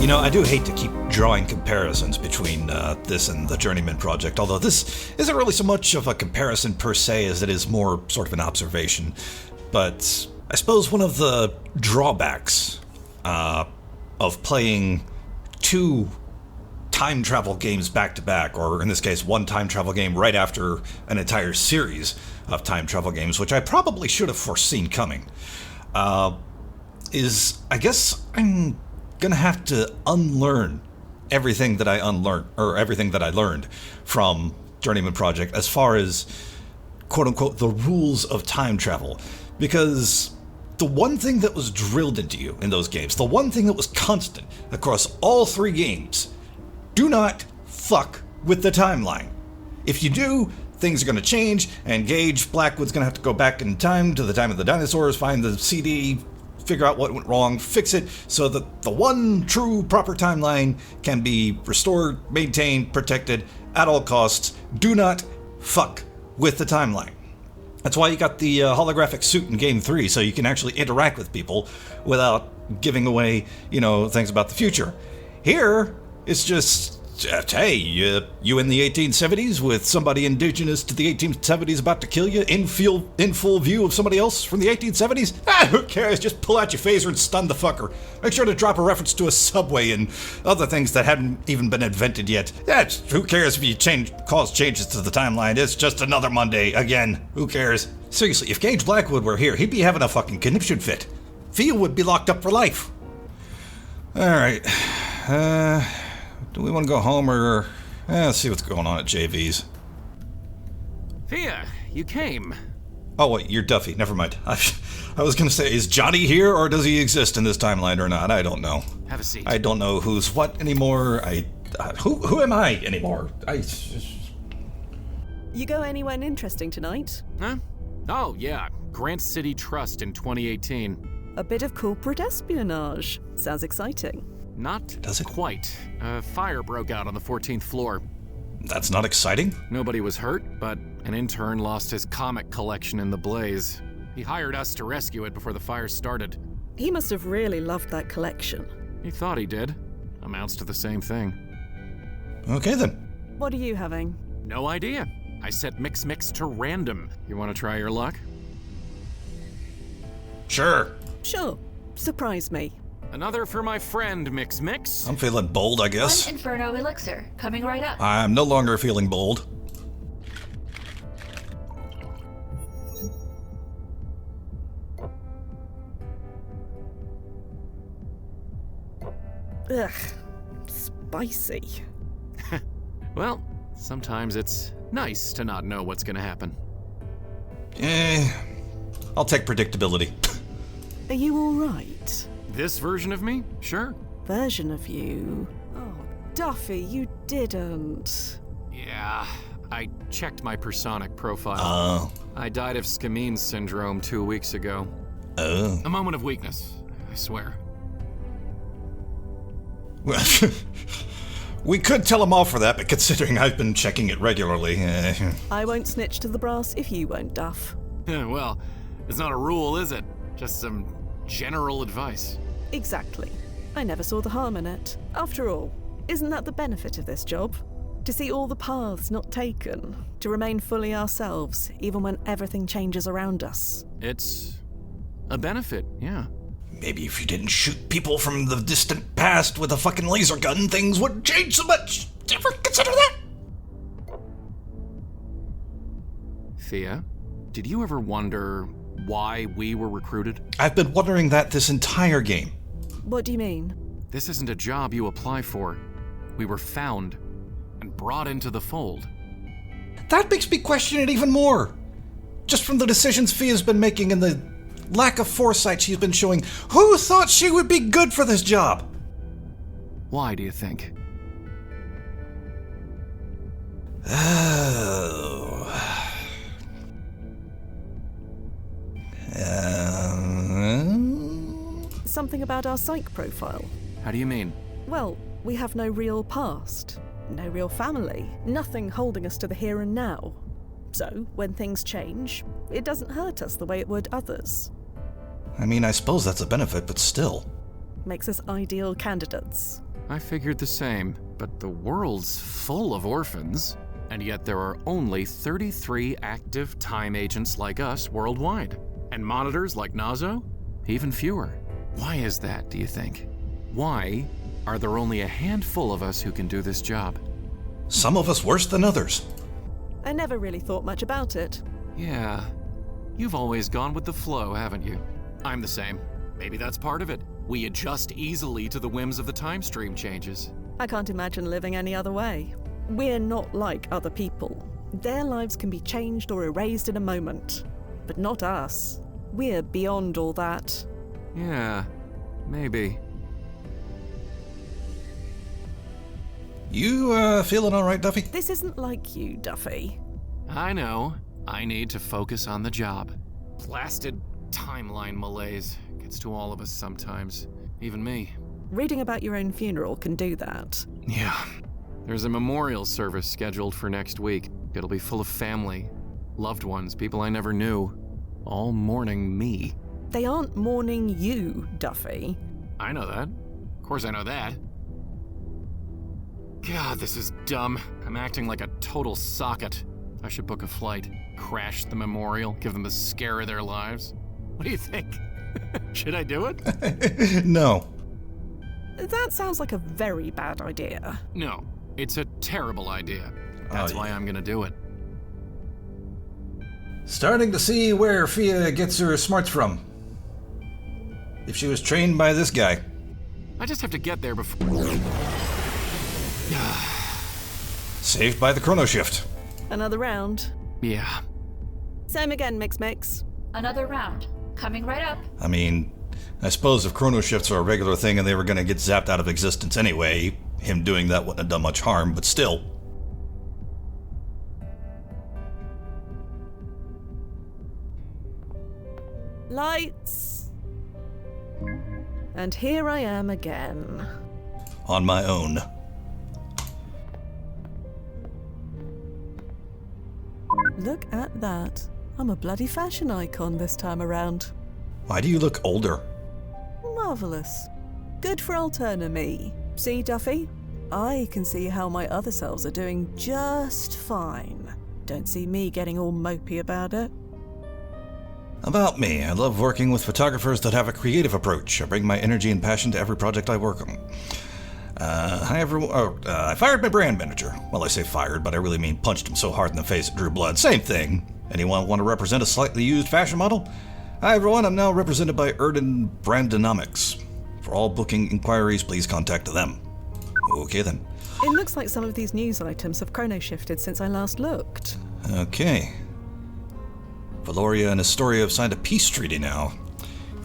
You know, I do hate to keep drawing comparisons between this and the Journeyman project, although this isn't really so much of a comparison per se as it is more sort of an observation. But I suppose one of the drawbacks of playing two time travel games back to back, or in this case, one time travel game right after an entire series of time travel games, which I probably should have foreseen coming, is I guess I'm gonna have to unlearn everything that I learned from Journeyman Project as far as quote unquote the rules of time travel, because the one thing that was drilled into you in those games, the one thing that was constant across all three games, do not fuck with the timeline. If you do, things are going to change, and Gage Blackwood's going to have to go back in time to the time of the dinosaurs, find the CD, figure out what went wrong, fix it, so that the one true proper timeline can be restored, maintained, protected at all costs. Do not fuck with the timeline. That's why you got the holographic suit in Game 3, so you can actually interact with people without giving away, things about the future. Here, it's just, hey, you in the 1870s with somebody indigenous to the 1870s about to kill you in full view of somebody else from the 1870s? Who cares? Just pull out your phaser and stun the fucker. Make sure to drop a reference to a subway and other things that hadn't even been invented yet. Who cares if you cause changes to the timeline? It's just another Monday. Again, who cares? Seriously, if Gage Blackwood were here, he'd be having a fucking conniption fit. Fia would be locked up for life. Alright, do we want to go home or... let's see what's going on at JV's. Fia, you came. Oh, wait, you're Duffy. Never mind. I was going to say, is Johnny here or does he exist in this timeline or not? I don't know. Have a seat. I don't know who's what anymore. Who am I anymore? You go anywhere interesting tonight? Huh? Oh, yeah. Grant City Trust in 2018. A bit of corporate espionage. Sounds exciting. Not Does it? quite. A fire broke out on the 14th floor. That's not exciting. Nobody was hurt, but an intern lost his comic collection in the blaze. He hired us to rescue it before the fire started. He must have really loved that collection. He thought he did. Amounts to the same thing. Okay, then. What are you having? No idea. I set Mix to random. You want to try your luck? Sure. Sure. Surprise me. Another for my friend, Mix. I'm feeling bold, I guess. One Inferno Elixir, coming right up. I'm no longer feeling bold. Ugh. Spicy. Well, sometimes it's nice to not know what's gonna happen. I'll take predictability. Are you alright? This version of me? Sure. Version of you? Oh, Duffy, you didn't. Yeah, I checked my personic profile. Oh. I died of Scamine syndrome 2 weeks ago. Oh. A moment of weakness, I swear. Well, we could tell him off for that, but considering I've been checking it regularly... I won't snitch to the brass if you won't, Duff. Well, it's not a rule, is it? Just some general advice. Exactly. I never saw the harm in it. After all, isn't that the benefit of this job? To see all the paths not taken, to remain fully ourselves, even when everything changes around us. It's a benefit, yeah. Maybe if you didn't shoot people from the distant past with a fucking laser gun, things wouldn't change so much. Did you ever consider that? Fia, did you ever wonder why we were recruited? I've been wondering that this entire game. What do you mean? This isn't a job you apply for. We were found and brought into the fold. That makes me question it even more. Just from the decisions Fia's been making and the lack of foresight she's been showing, who thought she would be good for this job? Why do you think? Oh. Something about our psych profile. How do you mean? Well, we have no real past, no real family, nothing holding us to the here and now. So, when things change, it doesn't hurt us the way it would others. I mean, I suppose that's a benefit, but still. Makes us ideal candidates. I figured the same, but the world's full of orphans, and yet there are only 33 active time agents like us worldwide. And monitors like Nazo? Even fewer. Why is that, do you think? Why are there only a handful of us who can do this job? Some of us worse than others. I never really thought much about it. Yeah. You've always gone with the flow, haven't you? I'm the same. Maybe that's part of it. We adjust easily to the whims of the time stream changes. I can't imagine living any other way. We're not like other people. Their lives can be changed or erased in a moment. But not us. We're beyond all that. Yeah, maybe. You, feeling all right, Duffy? This isn't like you, Duffy. I know. I need to focus on the job. Blasted timeline malaise gets to all of us sometimes. Even me. Reading about your own funeral can do that. Yeah. There's a memorial service scheduled for next week. It'll be full of family, loved ones, people I never knew, all mourning me. They aren't mourning you, Duffy. I know that. Of course I know that. God, this is dumb. I'm acting like a total socket. I should book a flight, crash the memorial, give them the scare of their lives. What do you think? Should I do it? No. That sounds like a very bad idea. No, it's a terrible idea. That's why I'm gonna do it. Starting to see where Fia gets her smarts from. If she was trained by this guy. I just have to get there before... Saved by the chrono shift. Another round. Yeah. Same again, Mix. Another round. Coming right up. I mean, I suppose if chrono shifts are a regular thing and they were going to get zapped out of existence anyway, him doing that wouldn't have done much harm, but still. Lights. And here I am again. On my own. Look at that. I'm a bloody fashion icon this time around. Why do you look older? Marvellous. Good for Alterna me. See, Duffy? I can see how my other selves are doing just fine. Don't see me getting all mopey about it. About me, I love working with photographers that have a creative approach. I bring my energy and passion to every project I work on. Hi everyone. I fired my brand manager. Well, I say fired, but I really mean punched him so hard in the face it drew blood. Same thing. Anyone want to represent a slightly used fashion model? Hi everyone, I'm now represented by Erden Brandonomics. For all booking inquiries, please contact them. Okay then. It looks like some of these news items have chrono shifted since I last looked. Okay. Valoria and Astoria have signed a peace treaty now.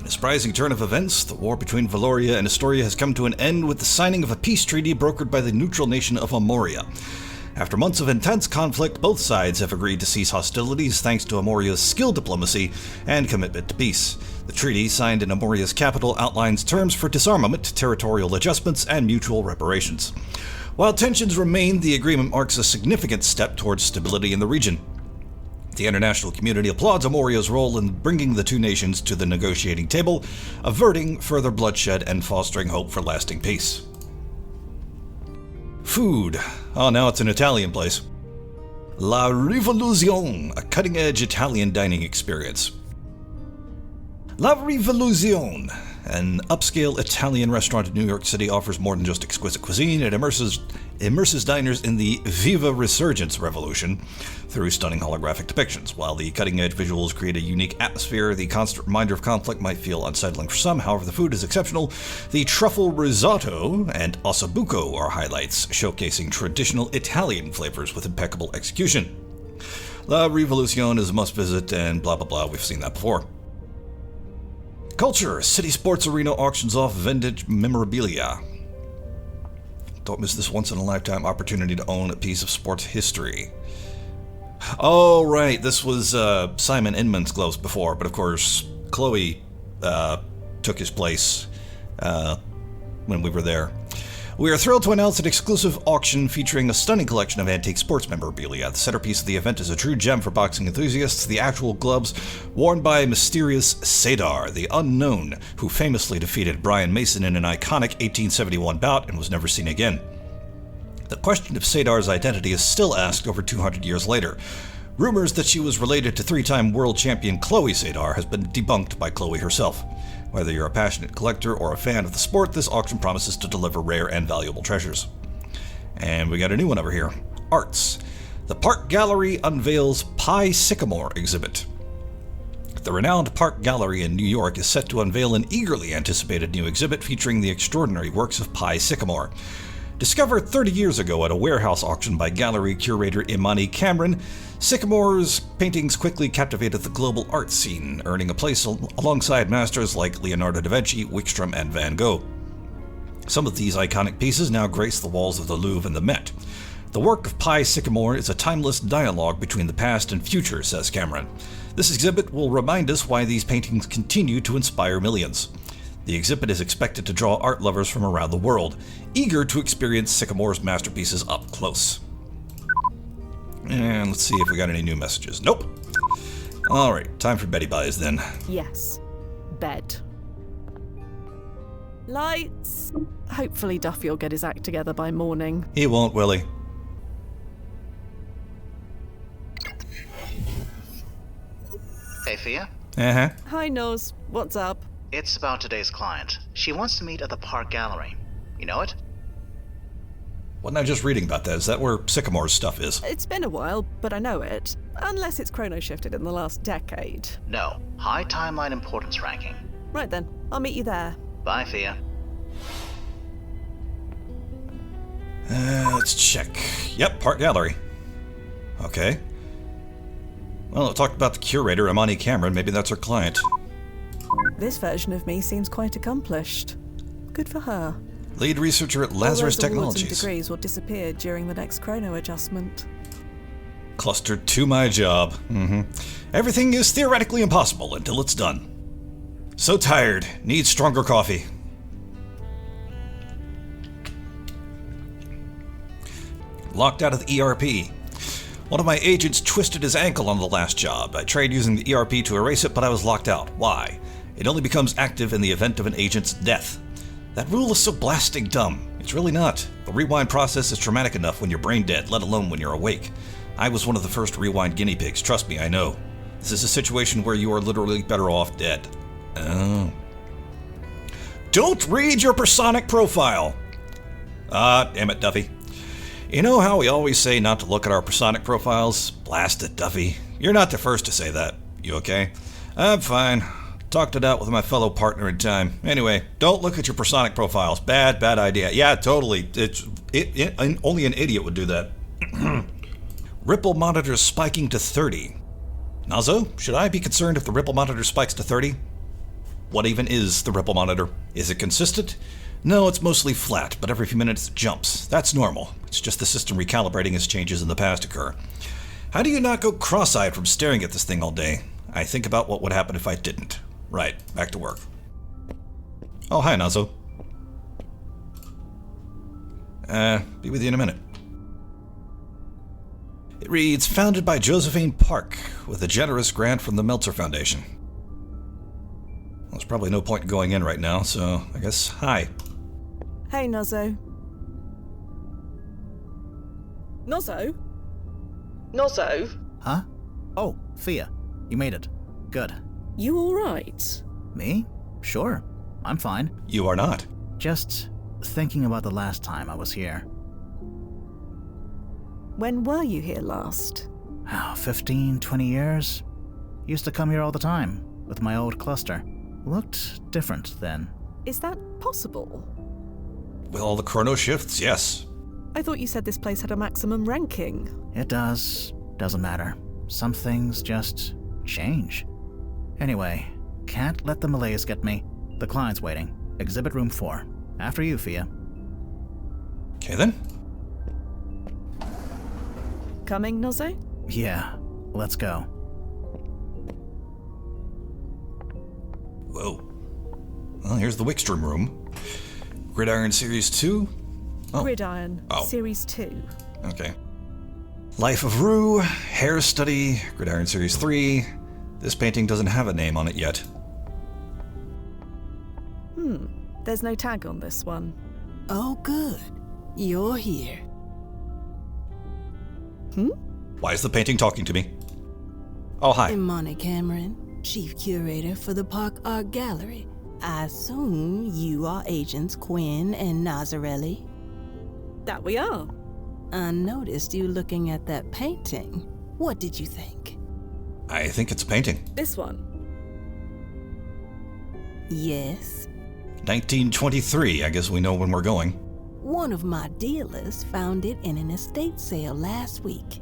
In a surprising turn of events, the war between Valoria and Astoria has come to an end with the signing of a peace treaty brokered by the neutral nation of Amoria. After months of intense conflict, both sides have agreed to cease hostilities thanks to Amoria's skilled diplomacy and commitment to peace. The treaty, signed in Amoria's capital, outlines terms for disarmament, territorial adjustments, and mutual reparations. While tensions remain, the agreement marks a significant step towards stability in the region. The international community applauds Amoria's role in bringing the two nations to the negotiating table, averting further bloodshed and fostering hope for lasting peace. Food. Oh, now it's an Italian place. La Rivoluzione, a cutting-edge Italian dining experience. La Rivoluzione, an upscale Italian restaurant in New York City, offers more than just exquisite cuisine. It immerses diners in the Viva Resurgence revolution through stunning holographic depictions. While the cutting-edge visuals create a unique atmosphere, the constant reminder of conflict might feel unsettling for some. However, the food is exceptional. The truffle risotto and ossobuco are highlights, showcasing traditional Italian flavors with impeccable execution. La Rivoluzione is a must-visit and blah blah blah, we've seen that before. Culture. City Sports Arena auctions off vintage memorabilia. Don't miss this once-in-a-lifetime opportunity to own a piece of sports history. Oh, right. This was Simon Inman's gloves before, but of course, Chloe took his place when we were there. We are thrilled to announce an exclusive auction featuring a stunning collection of antique sports memorabilia. The centerpiece of the event is a true gem for boxing enthusiasts, the actual gloves worn by mysterious Sadar, the unknown, who famously defeated Brian Mason in an iconic 1871 bout and was never seen again. The question of Sadar's identity is still asked over 200 years later. Rumors that she was related to three-time world champion Chloe Sadar has been debunked by Chloe herself. Whether you're a passionate collector or a fan of the sport, this auction promises to deliver rare and valuable treasures. And we got a new one over here. Arts. The Park Gallery unveils Pie Sycamore exhibit. The renowned Park Gallery in New York is set to unveil an eagerly anticipated new exhibit featuring the extraordinary works of Pie Sycamore. Discovered 30 years ago at a warehouse auction by gallery curator Imani Camron, Sycamore's paintings quickly captivated the global art scene, earning a place alongside masters like Leonardo da Vinci, Wickstrom, and Van Gogh. Some of these iconic pieces now grace the walls of the Louvre and the Met. The work of Pie Sycamore is a timeless dialogue between the past and future, says Camron. This exhibit will remind us why these paintings continue to inspire millions. The exhibit is expected to draw art lovers from around the world, eager to experience Sycamore's masterpieces up close. And let's see if we got any new messages. Nope. Alright, time for Betty Buys then. Yes. Bed. Lights. Hopefully Duffy will get his act together by morning. He won't, will he? Hey, Fia. Uh-huh. Hi, Noz. What's up? It's about today's client. She wants to meet at the Park Gallery. You know it? Wasn't I just reading about that? Is that where Sycamore's stuff is? It's been a while, but I know it. Unless it's chrono shifted in the last decade. No. High timeline importance ranking. Right then, I'll meet you there. Bye, Fia. Let's check. Yep, Park Gallery. Okay. Well, it talked about the curator, Imani Camron. Maybe that's her client. This version of me seems quite accomplished. Good for her. Lead researcher at All Lazarus those awards and Technologies. degrees will disappear during the next chrono adjustment. Clustered to my job. Everything is theoretically impossible until it's done. So tired. Need stronger coffee. Locked out of the ERP. One of my agents twisted his ankle on the last job. I tried using the ERP to erase it, but I was locked out. Why? It only becomes active in the event of an agent's death. That rule is so blasting dumb. It's really not. The rewind process is traumatic enough when you're brain dead, let alone when you're awake. I was one of the first rewind guinea pigs, trust me, I know. This is a situation where you are literally better off dead. Oh. Don't read your personic profile! Damn it, Duffy. You know how we always say not to look at our personic profiles? Blast it, Duffy. You're not the first to say that. You okay? I'm fine. Talked it out with my fellow partner in time. Anyway, don't look at your personic profiles. Bad idea. Yeah, totally. Only an idiot would do that. Ripple monitor spiking to 30. Nazo, should I be concerned if the ripple monitor spikes to 30? What even is the ripple monitor? Is it consistent? No, it's mostly flat, but every few minutes it jumps. That's normal. It's just the system recalibrating as changes in the past occur. How do you not go cross-eyed from staring at this thing all day? I think about what would happen if I didn't. Right, back to work. Oh, hi, Nazo. Be with you in a minute. It reads, founded by Josephine Park, with a generous grant from the Meltzer Foundation. Well, there's probably no point in going in right now, so I guess hi. Hey, Nozzo. Nozzo? Nozzo? Huh? Oh, Fia. You made it. Good. You alright? Me? Sure. I'm fine. You are not. Just thinking about the last time I was here. When were you here last? 15, 20 years. Used to come here all the time, with my old cluster. Looked different then. Is that possible? With all the chrono shifts, yes. I thought you said this place had a maximum ranking. It does. Doesn't matter. Some things just change. Anyway, can't let the malaise get me. The client's waiting. Exhibit room 4. After you, Fia. Okay then. Coming, Nozzo? Yeah, let's go. Whoa. Well, here's the Wickstrom room. Gridiron Series 2. Oh. Gridiron, Oh. Series 2. Okay. Life of Rue, Hair Study, Gridiron Series 3. This painting doesn't have a name on it yet. There's no tag on this one. Oh, good. You're here. Why is the painting talking to me? Oh, hi. Imani Camron, Chief Curator for the Park Art Gallery. I assume you are Agents Quinn and Nazarelli. That we are. I noticed you looking at that painting. What did you think? I think it's a painting. This one. Yes. 1923, I guess we know when we're going. One of my dealers found it in an estate sale last week.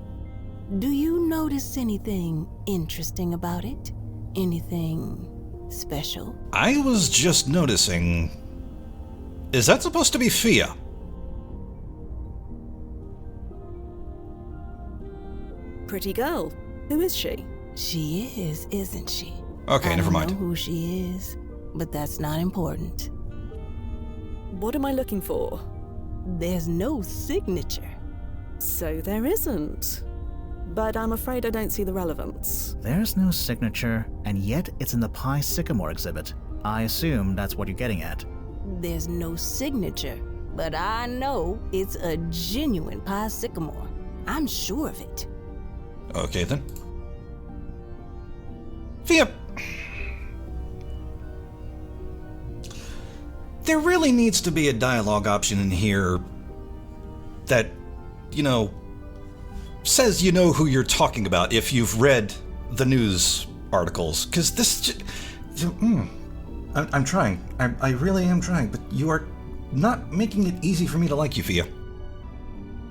Do you notice anything interesting about it? Anything special? I was just noticing... Is that supposed to be Fia? Pretty girl. Who is she? She is, isn't she? Okay, I never don't mind. know who she is, but that's not important. What am I looking for? There's no signature. So there isn't. But I'm afraid I don't see the relevance. There's no signature, and yet it's in the Pie Sycamore exhibit. I assume that's what you're getting at. There's no signature, but I know it's a genuine Pie Sycamore. I'm sure of it. Okay, then. Fia... There really needs to be a dialogue option in here that, says you know who you're talking about if you've read the news articles. Because this... I'm trying. I really am trying, but you are not making it easy for me to like you, Fia.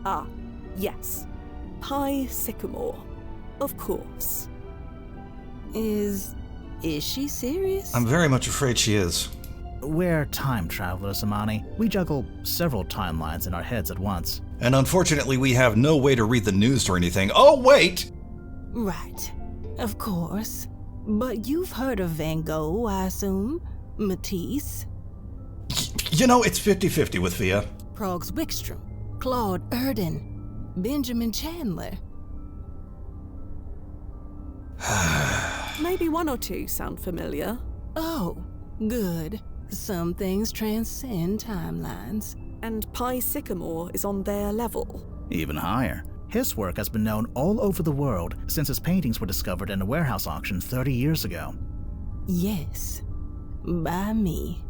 Ah, yes. Pie Sycamore. Of course. Is she serious? I'm very much afraid she is. We're time travelers, Imani. We juggle several timelines in our heads at once. And unfortunately, we have no way to read the news or anything. Oh, wait! Right. Of course. But you've heard of Van Gogh, I assume? Matisse? It's 50-50 with Fia. Prog's Wickstrom? Claude Erdin? Benjamin Chandler? Maybe one or two sound familiar. Oh, good. Some things transcend timelines. And Pie Sycamore is on their level. Even higher. His work has been known all over the world since his paintings were discovered in a warehouse auction 30 years ago. Yes, by me.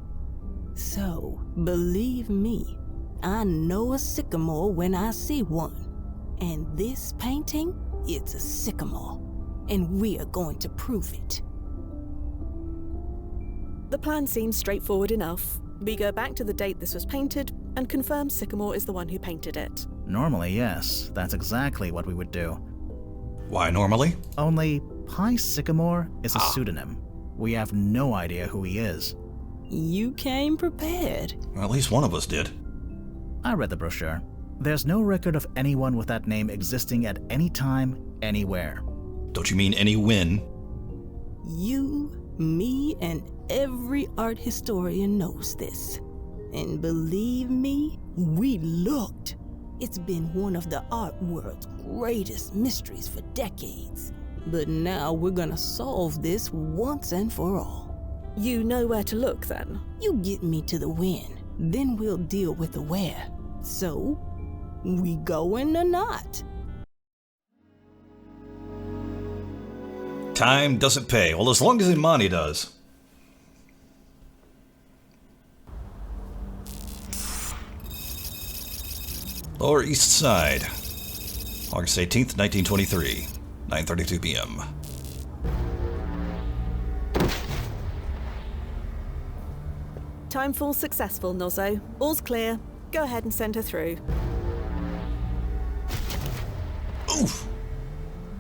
So, believe me, I know a sycamore when I see one. And this painting, it's a sycamore. And we are going to prove it. The plan seems straightforward enough. We go back to the date this was painted and confirm Sycamore is the one who painted it. Normally, yes. That's exactly what we would do. Why normally? Only Pie Sycamore is a pseudonym. We have no idea who he is. You came prepared. Well, at least one of us did. I read the brochure. There's no record of anyone with that name existing at any time, anywhere. Don't you mean any win? You, me, and every art historian knows this. And believe me, we looked. It's been one of the art world's greatest mysteries for decades. But now we're gonna solve this once and for all. You know where to look, then? You get me to the when, then we'll deal with the where. So, we going or not? Time doesn't pay. Well, as long as Imani does. Lower East Side, August 18th, 1923, 9:32 p.m. Timefall successful, Nozzo. All's clear. Go ahead and send her through. Oof!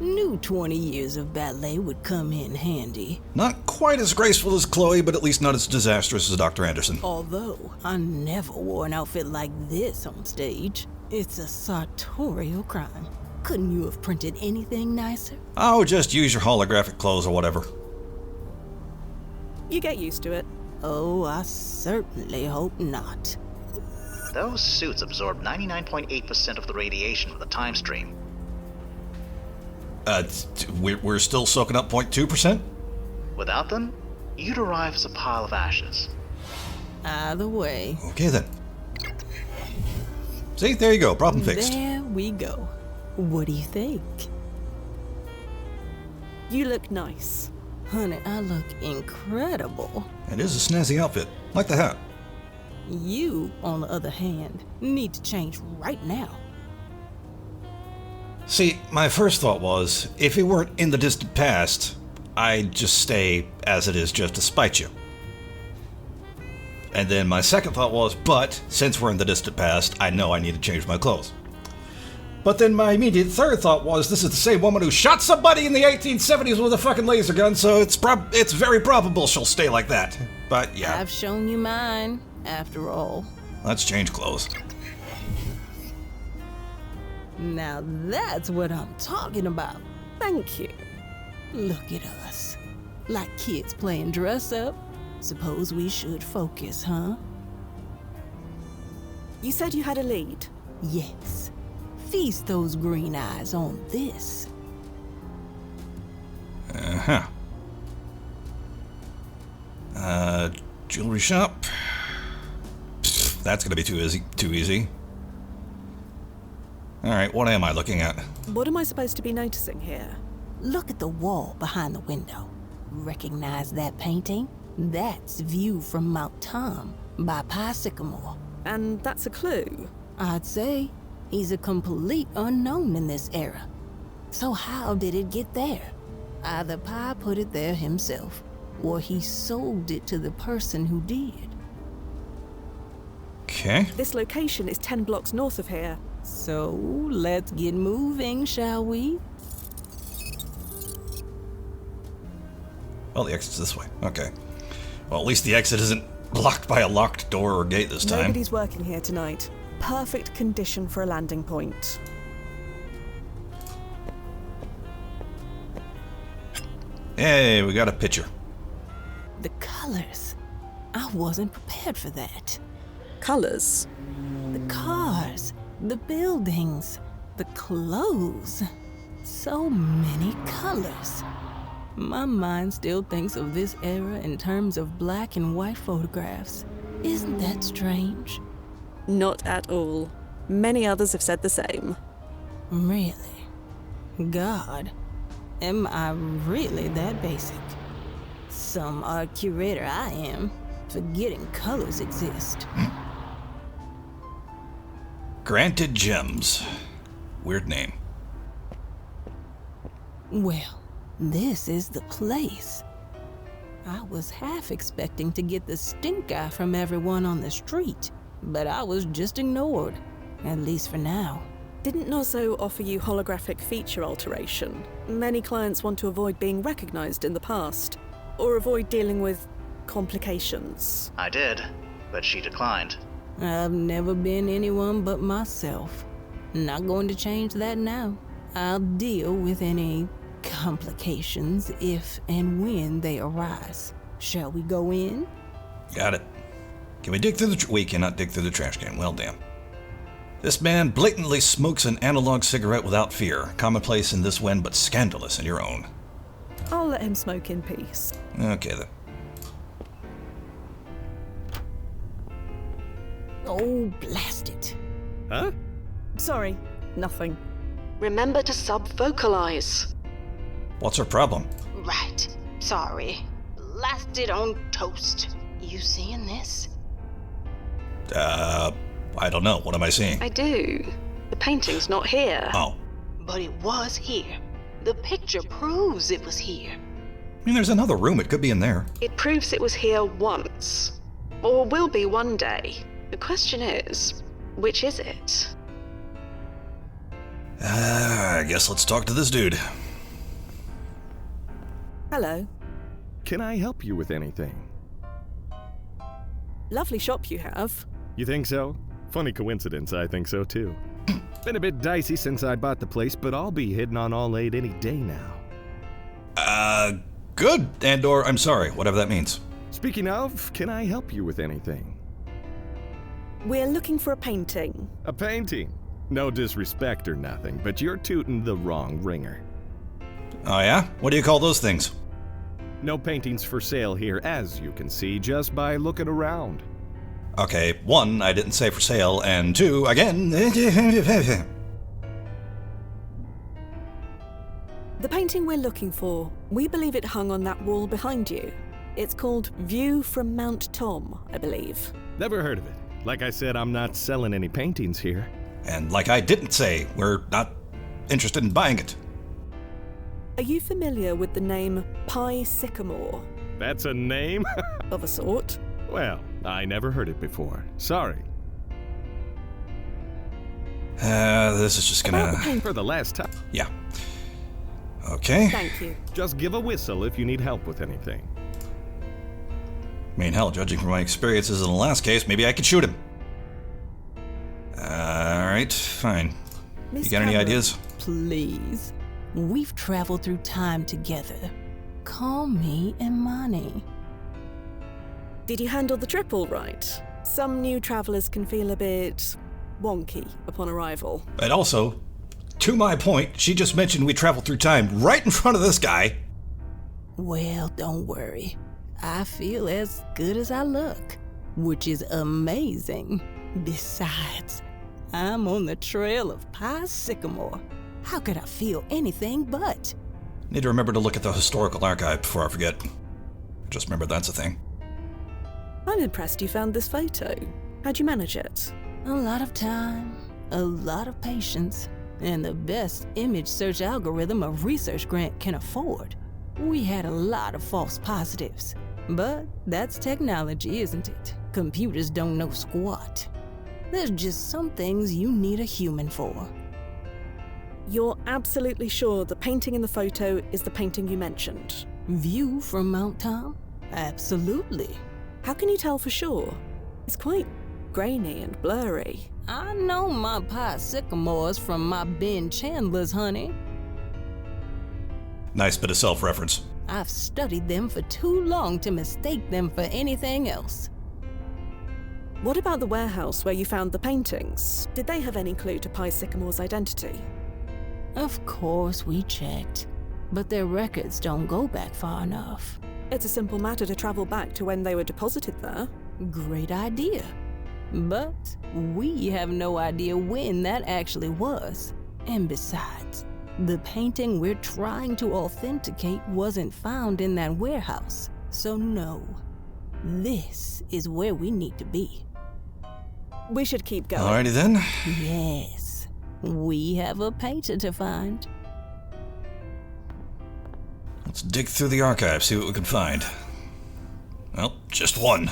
Knew 20 years of ballet would come in handy. Not quite as graceful as Chloe, but at least not as disastrous as Dr. Anderson. Although, I never wore an outfit like this on stage. It's a sartorial crime. Couldn't you have printed anything nicer? Oh, just use your holographic clothes or whatever. You get used to it. Oh, I certainly hope not. Those suits absorb 99.8% of the radiation of the time stream. We're still soaking up 0.2%? Without them, you'd arrive as a pile of ashes. Either way. Okay then. See, there you go, problem fixed. There we go. What do you think? You look nice. Honey, I look incredible. It is a snazzy outfit. Like the hat. You, on the other hand, need to change right now. See, my first thought was, if it weren't in the distant past, I'd just stay as it is just to spite you. And then my second thought was, but since we're in the distant past, I know I need to change my clothes. But then my immediate third thought was, this is the same woman who shot somebody in the 1870s with a fucking laser gun, so it's very probable she'll stay like that. But yeah. I've shown you mine, after all. Let's change clothes. Now that's what I'm talking about. Thank you. Look at us. Like kids playing dress up. Suppose we should focus, huh? You said you had a lead. Yes. Feast those green eyes on this. Uh-huh. Jewelry shop. Pfft, that's gonna be too easy. Alright, what am I looking at? What am I supposed to be noticing here? Look at the wall behind the window. Recognize that painting? That's View from Mount Tom by Pie Sycamore. And that's a clue. I'd say he's a complete unknown in this era. So how did it get there? Either Pie put it there himself, or he sold it to the person who did. Okay. This location is 10 blocks north of here. So let's get moving, shall we? Well, the exit's this way. Okay. Well, at least the exit isn't blocked by a locked door or gate this time. Nobody's working here tonight. Perfect condition for a landing point. Hey, we got a picture. The colors. I wasn't prepared for that. Colours. The cars, the buildings, the clothes. So many colors. My mind still thinks of this era in terms of black and white photographs. Isn't that strange? Not at all. Many others have said the same. Really? God, am I really that basic? Some art curator I am, forgetting colors exist. Granted Gems. Weird name. Well, this is the place. I was half expecting to get the stink eye from everyone on the street, but I was just ignored, at least for now. Didn't Nozzo offer you holographic feature alteration? Many clients want to avoid being recognized in the past, or avoid dealing with complications. I did, but she declined. I've never been anyone but myself. Not going to change that now. I'll deal with any complications if and when they arise. Shall we go in? Got it. Can we dig through the... We cannot dig through the trash can. Well, damn. This man blatantly smokes an analog cigarette without fear. Commonplace in this one, but scandalous in your own. I'll let him smoke in peace. Okay, then. Oh, blast it. Huh? Sorry, nothing. Remember to sub-vocalize. What's her problem? Right. Sorry. Blasted on toast. You seeing this? I don't know. What am I seeing? I do. The painting's not here. Oh. But it was here. The picture proves it was here. I mean, there's another room. It could be in there. It proves it was here once. Or will be one day. The question is, which is it? I guess let's talk to this dude. Hello. Can I help you with anything? Lovely shop you have. You think so? Funny coincidence, I think so too. Been a bit dicey since I bought the place, but I'll be hitting on all 8 any day now. Good. And/or I'm sorry, whatever that means. Speaking of, can I help you with anything? We're looking for a painting. A painting? No disrespect or nothing, but you're tooting the wrong ringer. Oh yeah? What do you call those things? No paintings for sale here, as you can see just by looking around. Okay, 1, I didn't say for sale, and 2, again... The painting we're looking for, we believe it hung on that wall behind you. It's called View from Mount Tom, I believe. Never heard of it. Like I said, I'm not selling any paintings here. And like I didn't say, we're not interested in buying it. Are you familiar with the name Pie Sycamore? That's a name? Of a sort. Well, I never heard it before. Sorry. This is just gonna... For the last time. Yeah. Okay. Thank you. Just give a whistle if you need help with anything. I mean, hell, judging from my experiences in the last case, maybe I could shoot him. Alright, fine. Miss You got any Camron. ideas? Please. We've traveled through time together. Call me Imani. Did you handle the trip all right? Some new travellers can feel a bit wonky upon arrival. And also, to my point, she just mentioned we traveled through time right in front of this guy. Well, don't worry. I feel as good as I look, which is amazing. Besides, I'm on the trail of Pie Sycamore. How could I feel anything but? Need to remember to look at the historical archive before I forget. Just remember that's a thing. I'm impressed you found this photo. How'd you manage it? A lot of time, a lot of patience, and the best image search algorithm a research grant can afford. We had a lot of false positives, but that's technology, isn't it? Computers don't know squat. There's just some things you need a human for. You're absolutely sure the painting in the photo is the painting you mentioned? View from Mount Tom? Absolutely. How can you tell for sure? It's quite grainy and blurry. I know my Pie Sycamores from my Ben Chandlers, honey. Nice bit of self-reference. I've studied them for too long to mistake them for anything else. What about the warehouse where you found the paintings? Did they have any clue to Pie Sycamore's identity? Of course we checked, but their records don't go back far enough. It's a simple matter to travel back to when they were deposited there. Great idea. But we have no idea when that actually was. And besides, the painting we're trying to authenticate wasn't found in that warehouse. So no, this is where we need to be. We should keep going. Alrighty then. Yes, we have a painter to find. Let's dig through the archive, see what we can find. Well, just one.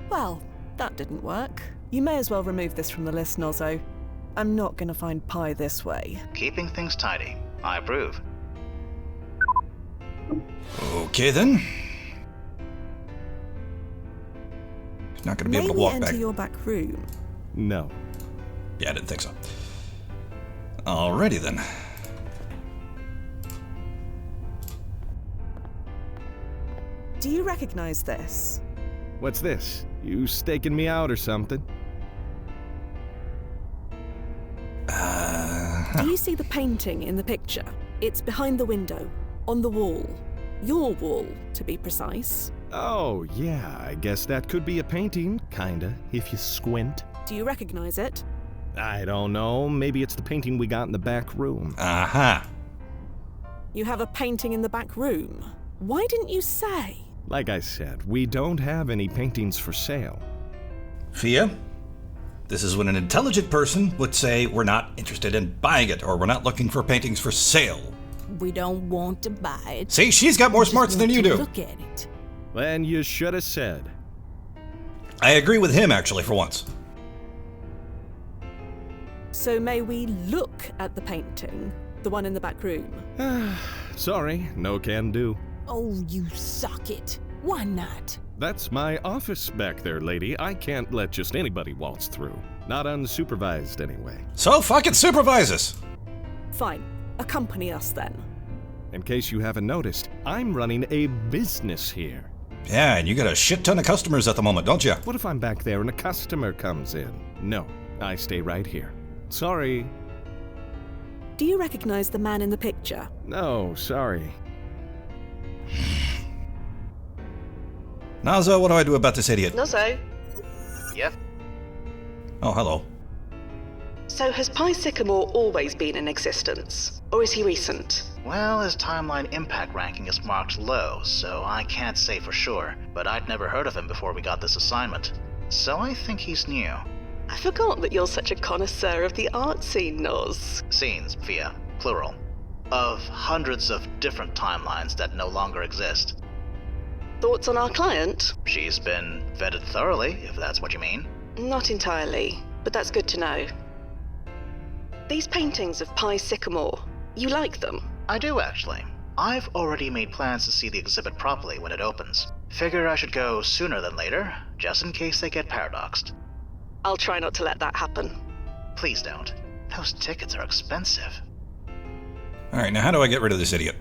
Well, that didn't work. You may as well remove this from the list, Nozzo. I'm not gonna find Pie this way. Keeping things tidy. I approve. Okay then. Not gonna be May able to we walk enter back. your back room? No. Yeah, I didn't think so. Alrighty then. Do you recognize this? What's this? You staking me out or something? Do you see the painting in the picture? It's behind the window, on the wall. Your wall, to be precise. Oh, yeah, I guess that could be a painting, kinda, if you squint. Do you recognize it? I don't know, maybe it's the painting we got in the back room. Aha. You have a painting in the back room. Why didn't you say? Like I said, we don't have any paintings for sale. Fia, this is when an intelligent person would say we're not interested in buying it, or we're not looking for paintings for sale. We don't want to buy it. See, she's got more We just smarts than want you to do. Look at it. Then you should have said. I agree with him, actually, for once. So may we look at the painting? The one in the back room? Sorry, no can do. Oh, you socket. Why not? That's my office back there, lady. I can't let just anybody waltz through. Not unsupervised, anyway. So fucking supervise us. Fine. Accompany us then. In case you haven't noticed, I'm running a business here. Yeah, and you got a shit ton of customers at the moment, don't you? What if I'm back there and a customer comes in? No, I stay right here. Sorry. Do you recognize the man in the picture? No, sorry. Nazo, what do I do about this idiot? Nazo? Yep. Oh, hello. So has Pie Sycamore always been in existence? Or is he recent? Well, his timeline impact ranking is marked low, so I can't say for sure, but I'd never heard of him before we got this assignment. So I think he's new. I forgot that you're such a connoisseur of the art scene, Noz. Scenes, via plural, of hundreds of different timelines that no longer exist. Thoughts on our client? She's been vetted thoroughly, if that's what you mean. Not entirely, but that's good to know. These paintings of Pie Sycamore, you like them? I do, actually. I've already made plans to see the exhibit properly when it opens. Figure I should go sooner than later, just in case they get paradoxed. I'll try not to let that happen. Please don't. Those tickets are expensive. Alright, now how do I get rid of this idiot?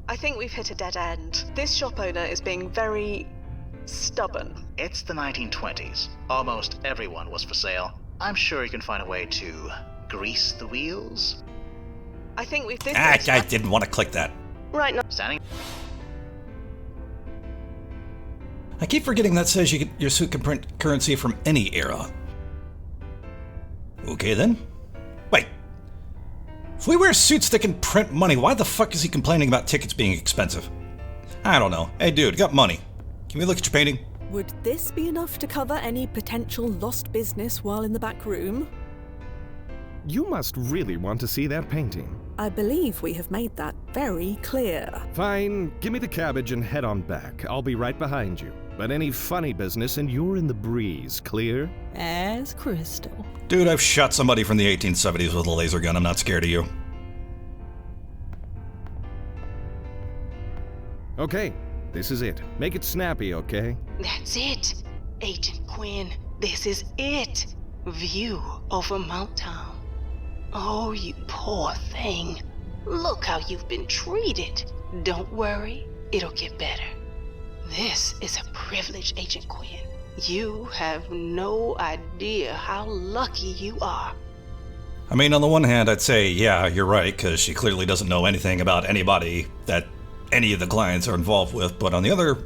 I think we've hit a dead end. This shop owner is being very stubborn. It's the 1920s. Almost everyone was for sale. I'm sure you can find a way to grease the wheels. I think we've... I didn't want to click that. Right now. Standing. I keep forgetting that says your suit can print currency from any era. Okay then. Wait. If we wear suits that can print money, why the fuck is he complaining about tickets being expensive? I don't know. Hey dude, got money. Can we look at your painting? Would this be enough to cover any potential lost business while in the back room? You must really want to see that painting. I believe we have made that very clear. Fine, give me the cabbage and head on back. I'll be right behind you. But any funny business and you're in the breeze, clear? As crystal. Dude, I've shot somebody from the 1870s with a laser gun. I'm not scared of you. Okay, this is it. Make it snappy, okay? That's it. Agent Quinn, this is it. View over Mount Tom. Oh, you poor thing. Look how you've been treated. Don't worry, it'll get better. This is a privilege, Agent Quinn. You have no idea how lucky you are. I mean, on the one hand, I'd say, yeah, you're right, because she clearly doesn't know anything about anybody that any of the clients are involved with, but on the other,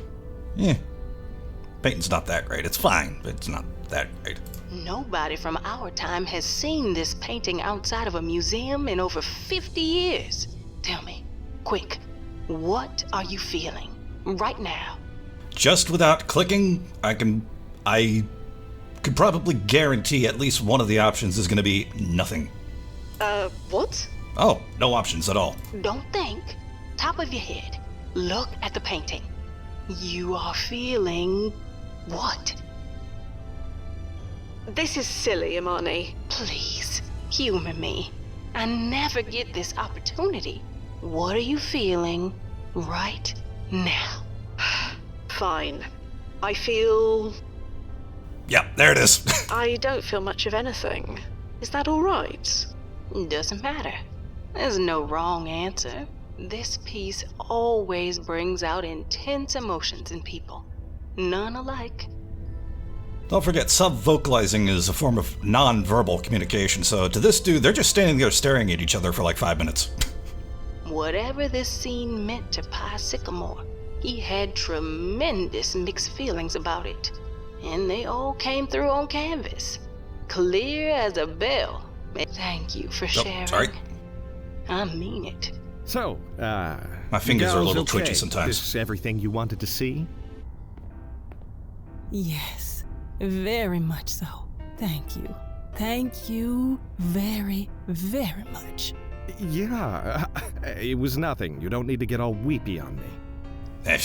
painting's not that great. It's fine, but it's not that great. Nobody from our time has seen this painting outside of a museum in over 50 years. Tell me, quick, what are you feeling right now? Just without clicking, I could probably guarantee at least one of the options is going to be nothing. What? Oh, no options at all. Don't think. Top of your head. Look at the painting. You are feeling what? This is silly, Imani. Please, humor me. I never get this opportunity. What are you feeling right now? Fine. I feel... Yeah, there it is. I don't feel much of anything. Is that all right? Doesn't matter. There's no wrong answer. This piece always brings out intense emotions in people. None alike. Don't forget, sub-vocalizing is a form of non-verbal communication, so to this dude, they're just standing there staring at each other for like 5 minutes. Whatever this scene meant to Pie Sycamore, he had tremendous mixed feelings about it. And they all came through on canvas. Clear as a bell. Thank you for sharing. Sorry. I mean it. So, my fingers are a gals little okay? twitchy sometimes. This everything you wanted to see? Yes, very much so. Thank you. Thank you very, very much. Yeah, it was nothing. You don't need to get all weepy on me.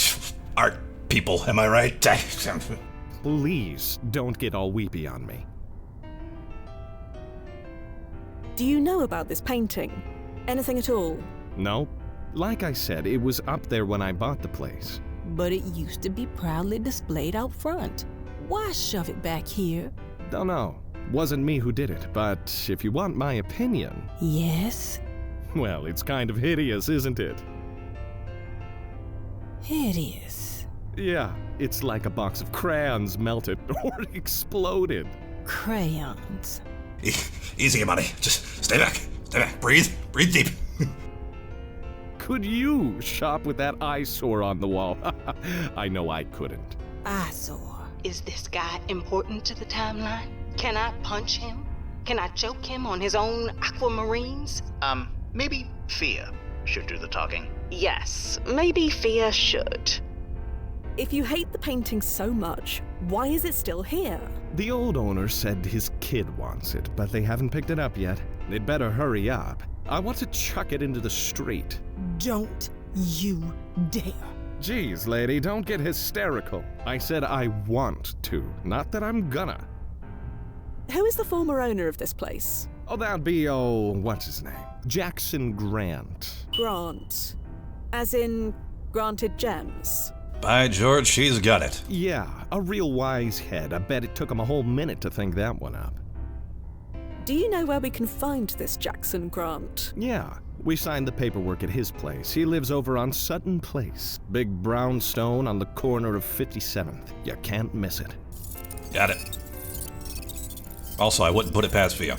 Art people, am I right? Please don't get all weepy on me. Do you know about this painting? Anything at all? No, like I said, it was up there when I bought the place. But it used to be proudly displayed out front. Why shove it back here? Don't know. Wasn't me who did it, but if you want my opinion... Yes? Well, it's kind of hideous, isn't it? Hideous. Yeah, it's like a box of crayons melted or exploded. Crayons. Easy, Imani. Just stay back. Stay back. Breathe. Breathe deep. Could you shop with that eyesore on the wall? I know I couldn't. Eyesore. Is this guy important to the timeline? Can I punch him? Can I choke him on his own aquamarines? Maybe Fia should do the talking. Yes, maybe Fia should. If you hate the painting so much, why is it still here? The old owner said his kid wants it, but they haven't picked it up yet. They'd better hurry up. I want to chuck it into the street. Don't you dare. Geez, lady, don't get hysterical. I said I want to, not that I'm gonna. Who is the former owner of this place? Oh, that'd be, what's his name? Jackson Grant. Grant. As in, granted gems. By George, she's got it. Yeah, a real wise head. I bet it took him a whole minute to think that one up. Do you know where we can find this Jackson Grant? Yeah, we signed the paperwork at his place. He lives over on Sutton Place. Big brown stone on the corner of 57th. You can't miss it. Got it. Also, I wouldn't put it past Fia.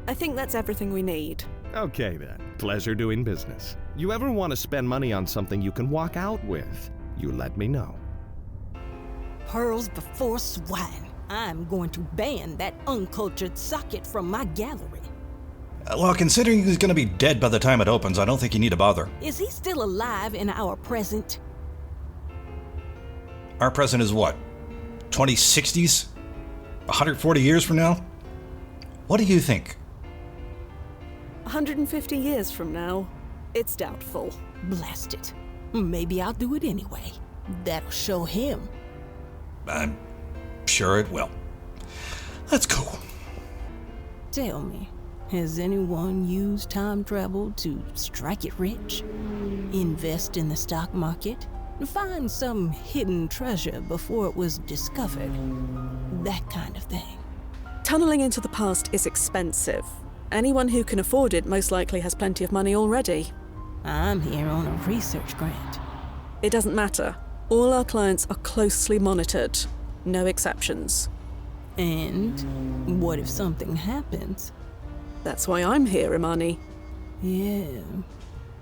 I think that's everything we need. Okay then. Pleasure doing business. You ever want to spend money on something you can walk out with, you let me know. Pearls before swine. I'm going to ban that uncultured socket from my gallery. Well, considering he's going to be dead by the time it opens, I don't think you need to bother. Is he still alive in our present? Our present is what? 2060s? 140 years from now? What do you think? 150 years from now, it's doubtful. Blast it. Maybe I'll do it anyway. That'll show him. I'm sure it will. Let's go. Tell me, has anyone used time travel to strike it rich? Invest in the stock market? Find some hidden treasure before it was discovered? That kind of thing. Tunneling into the past is expensive. Anyone who can afford it most likely has plenty of money already. I'm here on a research grant. It doesn't matter. All our clients are closely monitored. No exceptions. And what if something happens? That's why I'm here, Imani. Yeah,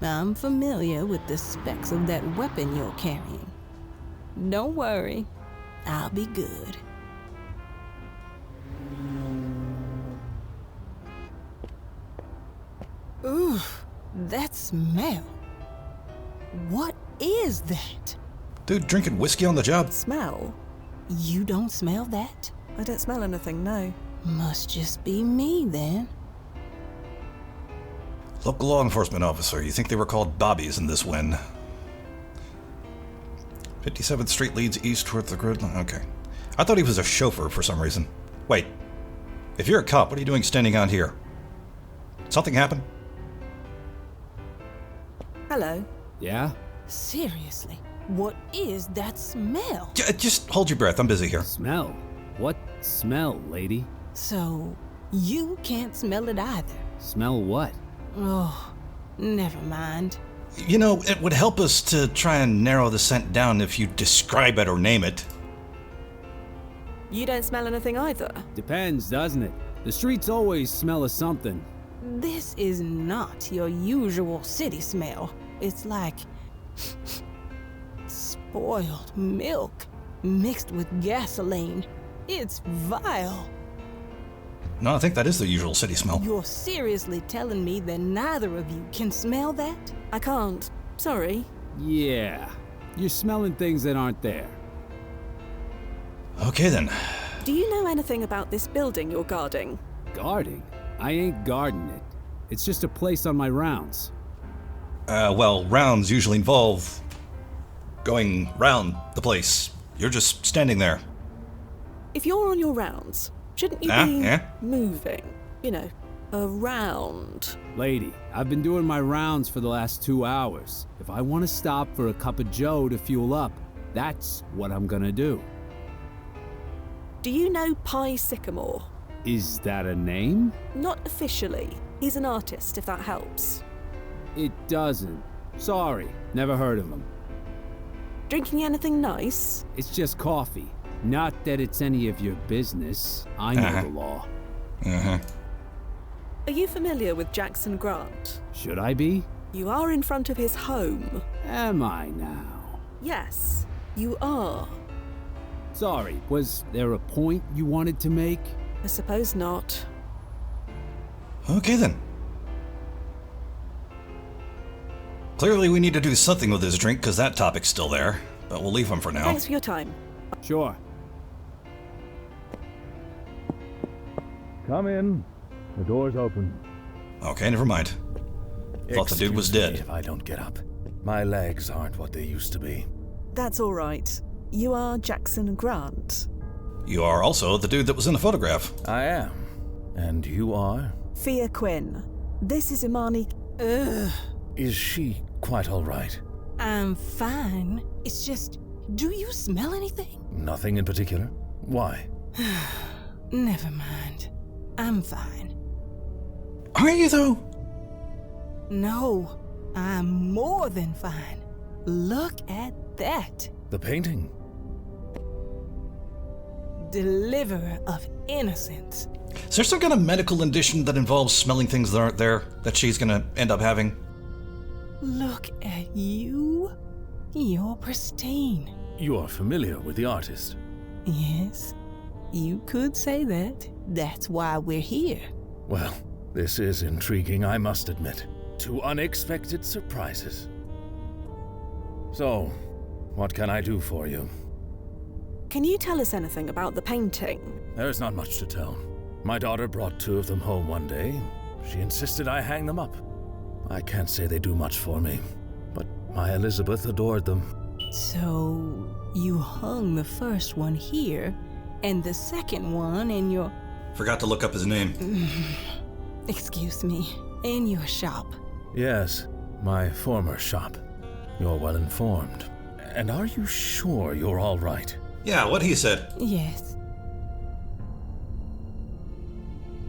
I'm familiar with the specs of that weapon you're carrying. Don't worry, I'll be good. Ooh, that smell. What is that? Dude, drinking whiskey on the job? Smell? You don't smell that? I don't smell anything, no. Must just be me then. Local law enforcement officer. You think they were called Bobbies in this win? 57th Street leads east toward the grid line. Okay. I thought he was a chauffeur for some reason. Wait. If you're a cop, what are you doing standing out here? Something happened? Hello. Yeah? Seriously, what is that smell? Just hold your breath. I'm busy here. Smell? What smell, lady? So, you can't smell it either. Smell what? Oh, never mind. You know, it would help us to try and narrow the scent down if you describe it or name it. You don't smell anything either. Depends, doesn't it? The streets always smell of something. This is not your usual city smell. It's like spoiled milk mixed with gasoline. It's vile. No, I think that is the usual city smell. You're seriously telling me that neither of you can smell that? I can't. Sorry. Yeah. You're smelling things that aren't there. Okay then. Do you know anything about this building you're guarding? Guarding? I ain't guarding it. It's just a place on my rounds. Well, rounds usually involve going round the place. You're just standing there. If you're on your rounds, shouldn't you be moving? You know, around. Lady, I've been doing my rounds for the last 2 hours. If I want to stop for a cup of joe to fuel up, that's what I'm gonna do. Do you know Pie Sycamore? Is that a name? Not officially. He's an artist, if that helps. It doesn't. Sorry, never heard of him. Drinking anything nice? It's just coffee. Not that it's any of your business. I know the law. Are you familiar with Jackson Grant? Should I be? You are in front of his home. Am I now? Yes, you are. Sorry, was there a point you wanted to make? I suppose not. Okay then. Clearly we need to do something with this drink because that topic's still there, but we'll leave him for now. Thanks for your time. Sure. Come in. The door's open. Okay, never mind. Thought the dude was dead. If I don't get up. My legs aren't what they used to be. That's all right. You are Jackson Grant. You are also the dude that was in the photograph. I am. And you are? Fia Quinn. This is Imani. Is she quite all right? I'm fine. It's just, do you smell anything? Nothing in particular? Why? Never mind. I'm fine. Are you though? No, I'm more than fine. Look at that. The painting? Deliverer of innocence. Is there some kind of medical condition that involves smelling things that aren't there that she's gonna end up having? Look at you. You're pristine. You are familiar with the artist. Yes, you could say that. That's why we're here. Well, this is intriguing, I must admit. 2 unexpected surprises. So, what can I do for you? Can you tell us anything about the painting? There's not much to tell. My daughter brought 2 of them home one day. She insisted I hang them up. I can't say they do much for me, but my Elizabeth adored them. So, you hung the first one here, and the second one in your... Forgot to look up his name. Excuse me, in your shop. Yes, my former shop. You're well informed. And are you sure you're all right? Yeah, what he said. Yes.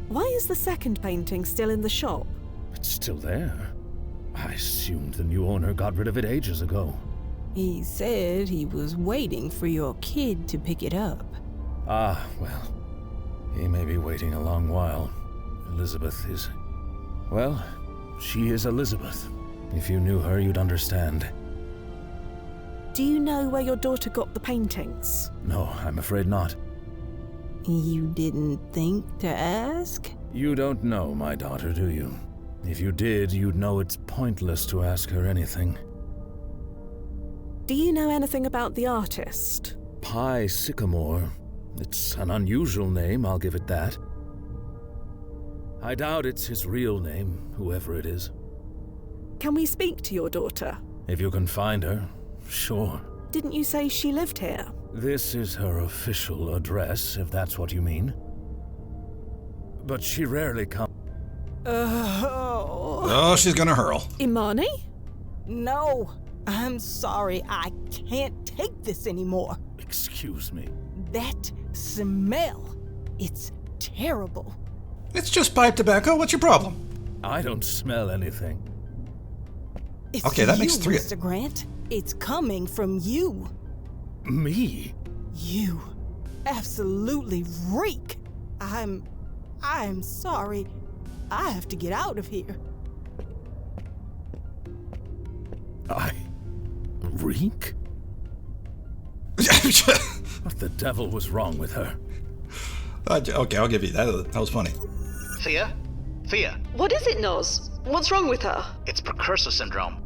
Why is the second painting still in the shop? It's still there. I assumed the new owner got rid of it ages ago. He said he was waiting for your kid to pick it up. Ah, well, he may be waiting a long while. Elizabeth is... Well, she is Elizabeth. If you knew her, you'd understand. Do you know where your daughter got the paintings? No, I'm afraid not. You didn't think to ask? You don't know my daughter, do you? If you did, you'd know it's pointless to ask her anything. Do you know anything about the artist? Pie Sycamore. It's an unusual name, I'll give it that. I doubt it's his real name, whoever it is. Can we speak to your daughter? If you can find her, sure. Didn't you say she lived here? This is her official address, if that's what you mean. But she rarely comes. Oh, she's gonna hurl. Imani? No, I'm sorry. I can't take this anymore. Excuse me. That smell. It's terrible. It's just pipe tobacco. What's your problem? I don't smell anything. It's Okay, that makes you, 3. Mr. Grant. It's coming from you. Me? You absolutely reek. I'm sorry. I have to get out of here. I... reek? What the devil was wrong with her? Okay, I'll give you that. That was funny. Fia? Fia, What is it, Noz? What's wrong with her? it's precursor syndrome.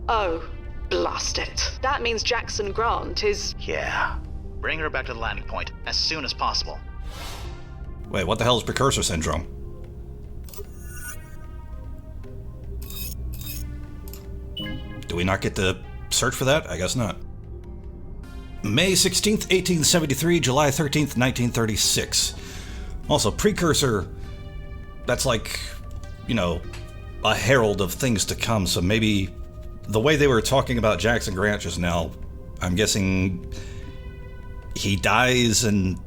Oh, blast it. That means Jackson Grant is... Yeah. Bring her back to the landing point as soon as possible. Wait, what the hell is precursor syndrome? Do we not get to search for that? I guess not. May 16th, 1873, July 13th, 1936. Also, precursor, that's like, you know, a herald of things to come, so maybe the way they were talking about Jackson Grant just now, I'm guessing he dies and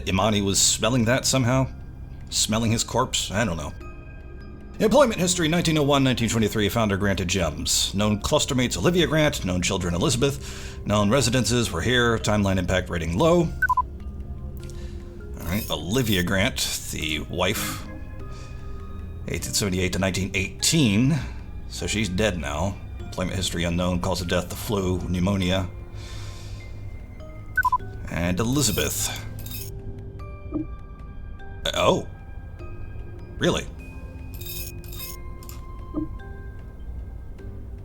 Imani was smelling that somehow? Smelling his corpse? I don't know. Employment history, 1901-1923, founder granted gems. Known clustermates, Olivia Grant. Known children, Elizabeth. Known residences were here. Timeline impact rating low. Alright, Olivia Grant, the wife. 1878 to 1918. So she's dead now. Employment history unknown, cause of death, the flu, pneumonia. And Elizabeth. Oh. Really?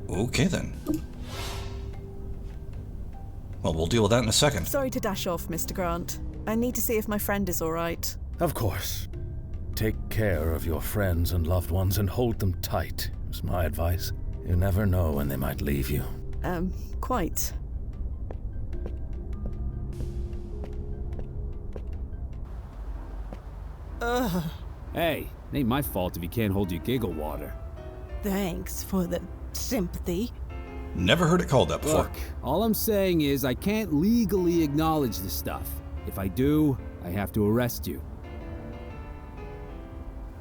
Okay then. Well, we'll deal with that in a second. Sorry to dash off, Mr. Grant. I need to see if my friend is all right. Of course. Take care of your friends and loved ones and hold them tight, is my advice. You never know when they might leave you. Quite. Hey, it ain't my fault if you can't hold your giggle water. Thanks for the sympathy. Never heard it called that before. Look, all I'm saying is I can't legally acknowledge this stuff. If I do, I have to arrest you.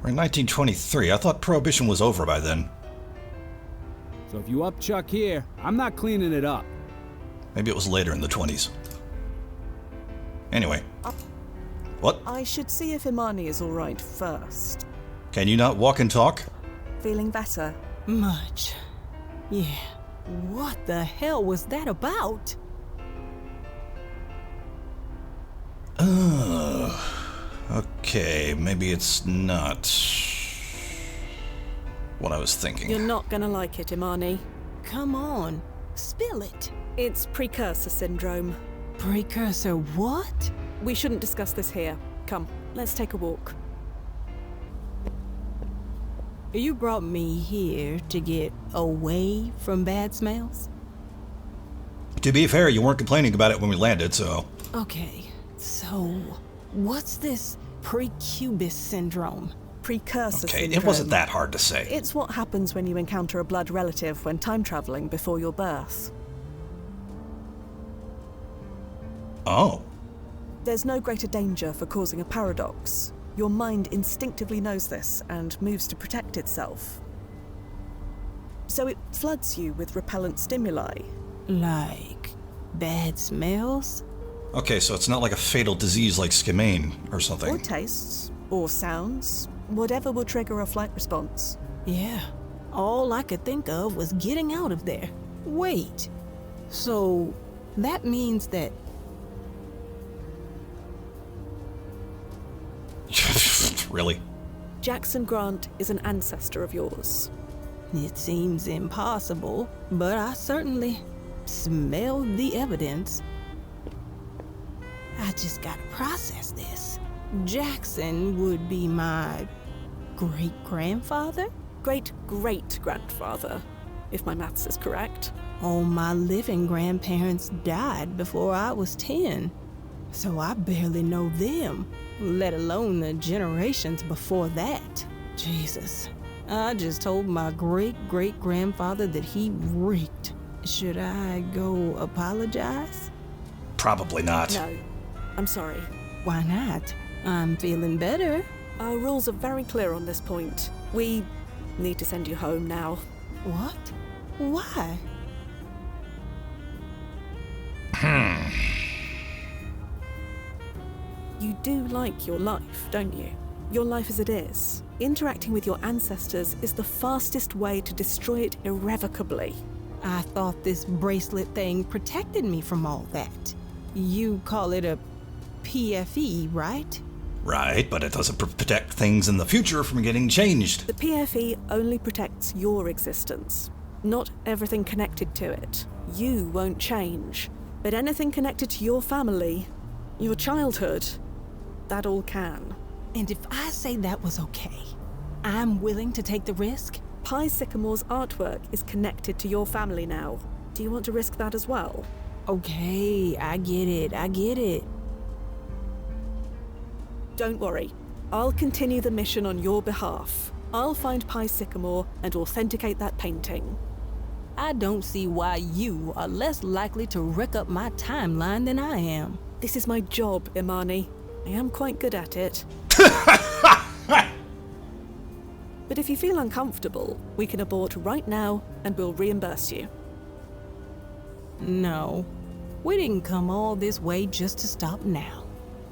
We're in 1923. I thought Prohibition was over by then. So if you up Chuck here, I'm not cleaning it up. Maybe it was later in the 20s. Anyway. What? I should see if Imani is all right first. Can you not walk and talk? Feeling better? Much. Yeah. What the hell was that about? Okay, maybe it's not what I was thinking. You're not gonna like it, Imani. Come on, spill it. It's precursor syndrome. Precursor what? We shouldn't discuss this here. Come, let's take a walk. You brought me here to get away from bad smells? To be fair, you weren't complaining about it when we landed, so... Okay, so what's this precubus syndrome? Precursor syndrome. It wasn't that hard to say. It's what happens when you encounter a blood relative when time traveling before your birth. Oh. There's no greater danger for causing a paradox. Your mind instinctively knows this and moves to protect itself. So it floods you with repellent stimuli. Like bad smells? Okay, so it's not like a fatal disease like schimane or something. Or tastes, or sounds, whatever will trigger a flight response. Yeah, all I could think of was getting out of there. Wait, so that means that... Really? Jackson Grant is an ancestor of yours. It seems impossible, but I certainly smell the evidence. I just gotta process this. Jackson would be my great-grandfather? Great-great-grandfather, if my maths is correct. All my living grandparents died before I was 10, so I barely know them, let alone the generations before that. Jesus, I just told my great-great-grandfather that he reeked. Should I go apologize? Probably not. No, I'm sorry. Why not? I'm feeling better. Our rules are very clear on this point. We need to send you home now. What? Why? You do like your life, don't you? Your life as it is. Interacting with your ancestors is the fastest way to destroy it irrevocably. I thought this bracelet thing protected me from all that. You call it a PFE, right? Right, but it doesn't protect things in the future from getting changed. The PFE only protects your existence, not everything connected to it. You won't change, but anything connected to your family, your childhood, that all can. And if I say that was okay, I'm willing to take the risk? PIE Sycamore's artwork is connected to your family now. Do you want to risk that as well? Okay, I get it. Don't worry. I'll continue the mission on your behalf. I'll find PIE Sycamore and authenticate that painting. I don't see why you are less likely to wreck up my timeline than I am. This is my job, Imani. I am quite good at it. But if you feel uncomfortable, we can abort right now and we'll reimburse you. No, we didn't come all this way just to stop now.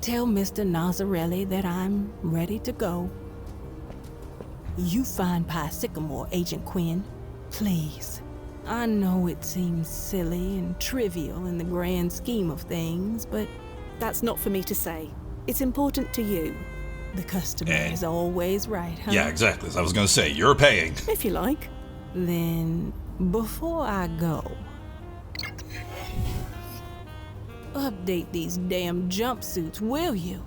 Tell Mr. Nazarelli that I'm ready to go. You find PIE Sycamore, Agent Quinn. Please. I know it seems silly and trivial in the grand scheme of things, but that's not for me to say. It's important to you. The customer is always right, huh? Yeah, exactly. As I was going to say, you're paying. If you like. Then, before I go, update these damn jumpsuits, will you?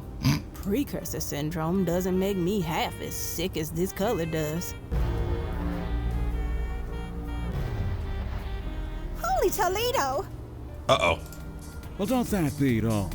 Precursor syndrome doesn't make me half as sick as this color does. Holy Toledo! Uh-oh. Well, don't that beat all?